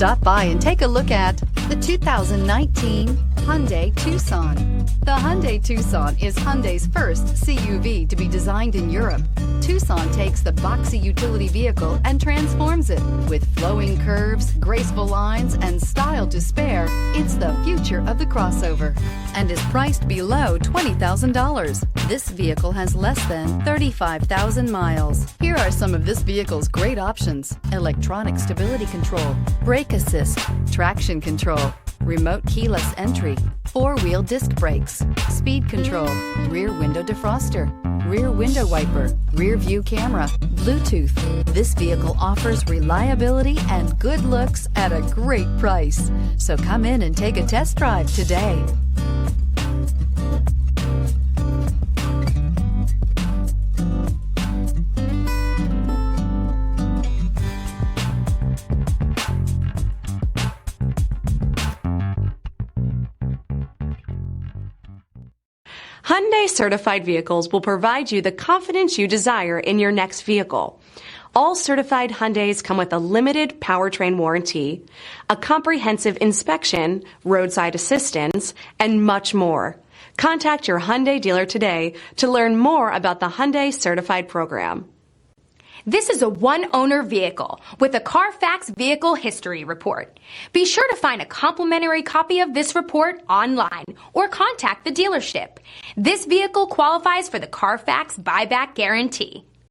Stop by and take a look at the 2019 Hyundai Tucson. The Hyundai Tucson is Hyundai's first CUV to be designed in Europe. Tucson takes the boxy utility vehicle and transforms it. With flowing curves, graceful lines, and style to spare, it's the future of the crossover and is priced below $20,000. This vehicle has less than 35,000 miles. Here are some of this vehicle's great options: electronic stability control, brake assist, traction control, remote keyless entry, four-wheel disc brakes, speed control, rear window defroster, rear window wiper, rear view camera, Bluetooth. This vehicle offers reliability and good looks at a great price. So come in and take a test drive today. Hyundai certified vehicles will provide you the confidence you desire in your next vehicle. All certified Hyundais come with a limited powertrain warranty, a comprehensive inspection, roadside assistance, and much more. Contact your Hyundai dealer today to learn more about the Hyundai certified program. This is a one-owner vehicle with a CARFAX Vehicle History Report. Be sure to find a complimentary copy of this report online or contact the dealership. This vehicle qualifies for the CARFAX Buyback Guarantee.